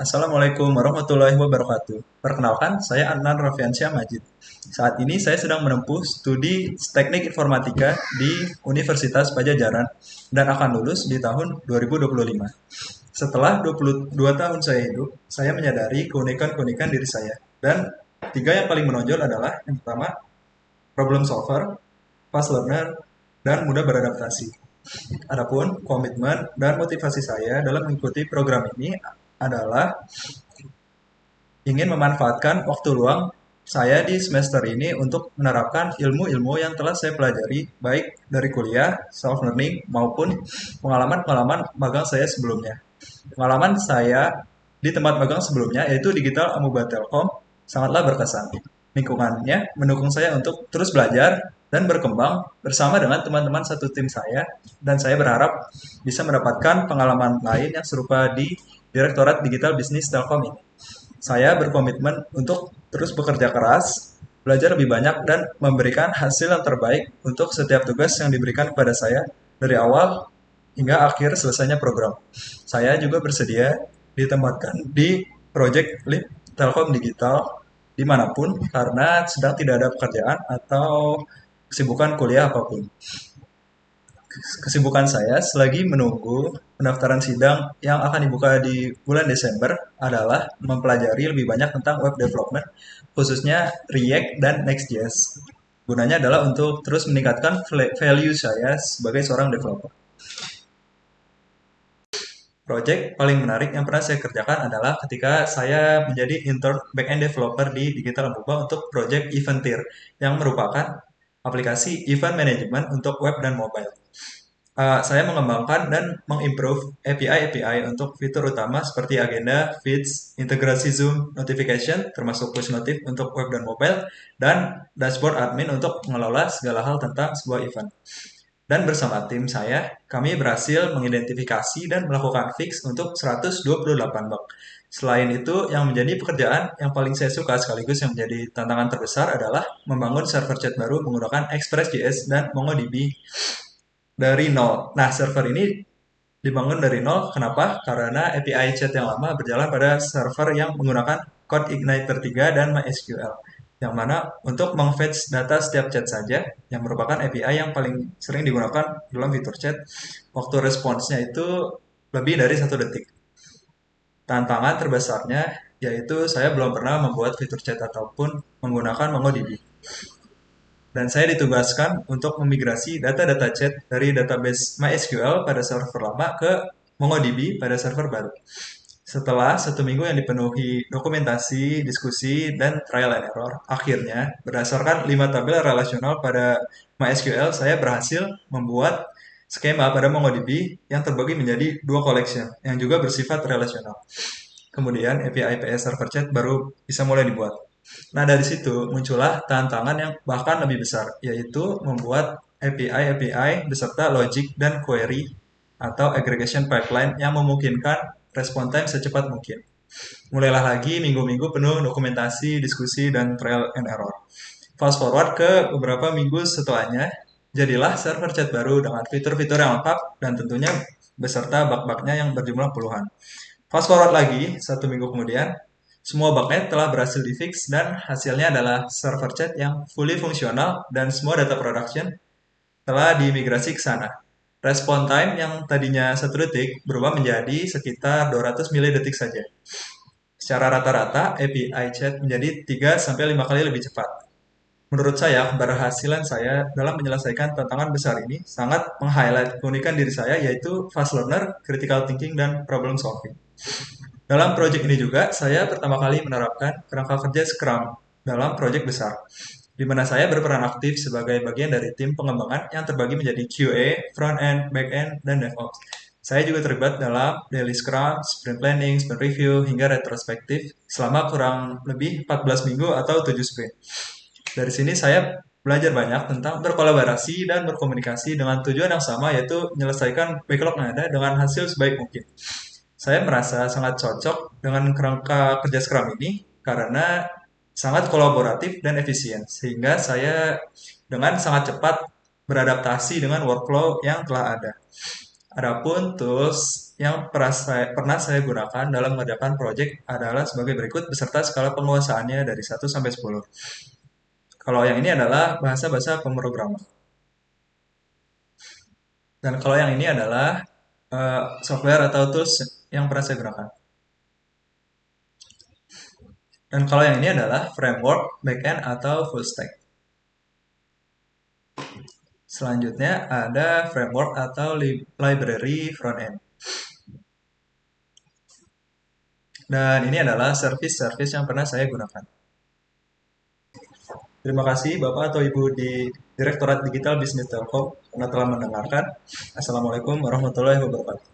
Assalamualaikum warahmatullahi wabarakatuh. Perkenalkan, saya Adnan Rafiansyah Majid. Saat ini saya sedang menempuh studi Teknik Informatika di Universitas Pajajaran dan akan lulus di tahun 2025. Setelah 22 tahun saya hidup, saya menyadari keunikan-keunikan diri saya. Dan tiga yang paling menonjol adalah yang pertama, problem solver, fast learner, dan mudah beradaptasi. Adapun komitmen dan motivasi saya dalam mengikuti program ini adalah ingin memanfaatkan waktu luang saya di semester ini untuk menerapkan ilmu-ilmu yang telah saya pelajari, baik dari kuliah, self-learning, maupun pengalaman-pengalaman magang saya sebelumnya. Pengalaman saya di tempat magang sebelumnya, yaitu Digital Amoeba Telkom, sangatlah berkesan. Lingkungannya mendukung saya untuk terus belajar dan berkembang bersama dengan teman-teman satu tim saya, dan saya berharap bisa mendapatkan pengalaman lain yang serupa di Direktorat Digital Bisnis Telkom ini. Saya berkomitmen untuk terus bekerja keras, belajar lebih banyak, dan memberikan hasil yang terbaik untuk setiap tugas yang diberikan kepada saya dari awal hingga akhir selesainya program. Saya juga bersedia ditempatkan di Project Lead Telkom Digital dimanapun karena sedang tidak ada pekerjaan atau kesibukan kuliah apapun. Kesibukan saya selagi menunggu pendaftaran sidang yang akan dibuka di bulan Desember adalah mempelajari lebih banyak tentang web development, khususnya React dan Next.js. Gunanya adalah untuk terus meningkatkan value saya sebagai seorang developer. Project paling menarik yang pernah saya kerjakan adalah ketika saya menjadi intern backend developer di Digital Amoeba untuk project Eventir yang merupakan aplikasi event management untuk web dan mobile. Saya mengembangkan dan mengimprove API-API untuk fitur utama seperti agenda, feeds, integrasi Zoom, notification, termasuk push notif untuk web dan mobile, dan dashboard admin untuk mengelola segala hal tentang sebuah event. Dan bersama tim saya, kami berhasil mengidentifikasi dan melakukan fix untuk 128 bug. Selain itu, yang menjadi pekerjaan yang paling saya suka sekaligus yang menjadi tantangan terbesar adalah membangun server chat baru menggunakan Express.js dan MongoDB dari nol. Nah, server ini dibangun dari nol. Kenapa? Karena API chat yang lama berjalan pada server yang menggunakan Code Igniter 3 dan MySQL. Yang mana untuk meng-fetch data setiap chat saja, yang merupakan API yang paling sering digunakan dalam fitur chat, waktu responsnya itu lebih dari 1 detik. Tantangan terbesarnya yaitu saya belum pernah membuat fitur chat ataupun menggunakan MongoDB. Dan saya ditugaskan untuk memigrasi data-data chat dari database MySQL pada server lama ke MongoDB pada server baru. Setelah 1 minggu yang dipenuhi dokumentasi, diskusi, dan trial and error, akhirnya berdasarkan 5 tabel relasional pada MySQL, saya berhasil membuat skema pada MongoDB yang terbagi menjadi 2 collection yang juga bersifat relasional. Kemudian API PS Server Chat baru bisa mulai dibuat. Nah, dari situ muncullah tantangan yang bahkan lebih besar, yaitu membuat API beserta logic dan query atau aggregation pipeline yang memungkinkan respon time secepat mungkin. Mulailah lagi minggu-minggu penuh dokumentasi, diskusi, dan trial and error. Fast forward ke beberapa minggu setelahnya, jadilah server chat baru dengan fitur-fitur yang lengkap dan tentunya beserta bug-bugnya yang berjumlah puluhan. Fast forward lagi, 1 minggu kemudian, semua bugnya telah berhasil di-fix dan hasilnya adalah server chat yang fully fungsional dan semua data production telah dimigrasi ke sana. Respon time yang tadinya 1 detik berubah menjadi sekitar 200 milidetik saja. Secara rata-rata, API chat menjadi 3-5 kali lebih cepat. Menurut saya, keberhasilan saya dalam menyelesaikan tantangan besar ini sangat meng-highlight keunikan diri saya, yaitu fast learner, critical thinking, dan problem solving. Dalam proyek ini juga, saya pertama kali menerapkan kerangka kerja Scrum dalam proyek besar, di mana saya berperan aktif sebagai bagian dari tim pengembangan yang terbagi menjadi QA, front-end, back-end, dan DevOps. Saya juga terlibat dalam daily Scrum, sprint planning, sprint review, hingga retrospektif selama kurang lebih 14 minggu atau 7 sprint. Dari sini saya belajar banyak tentang berkolaborasi dan berkomunikasi dengan tujuan yang sama, yaitu menyelesaikan backlog yang ada dengan hasil sebaik mungkin. Saya merasa sangat cocok dengan kerangka kerja Scrum ini karena sangat kolaboratif dan efisien, sehingga saya dengan sangat cepat beradaptasi dengan workflow yang telah ada. Adapun tools yang pernah saya gunakan dalam mengerjakan project adalah sebagai berikut beserta skala penguasaannya dari 1 sampai 10. Kalau yang ini adalah bahasa-bahasa pemrograman. Dan kalau yang ini adalah software atau tools yang pernah saya gunakan. Dan kalau yang ini adalah framework, backend, atau full stack. Selanjutnya ada framework atau library frontend. Dan ini adalah service-service yang pernah saya gunakan. Terima kasih Bapak atau Ibu di Direktorat Digital Bisnis Telkom karena telah mendengarkan. Assalamualaikum warahmatullahi wabarakatuh.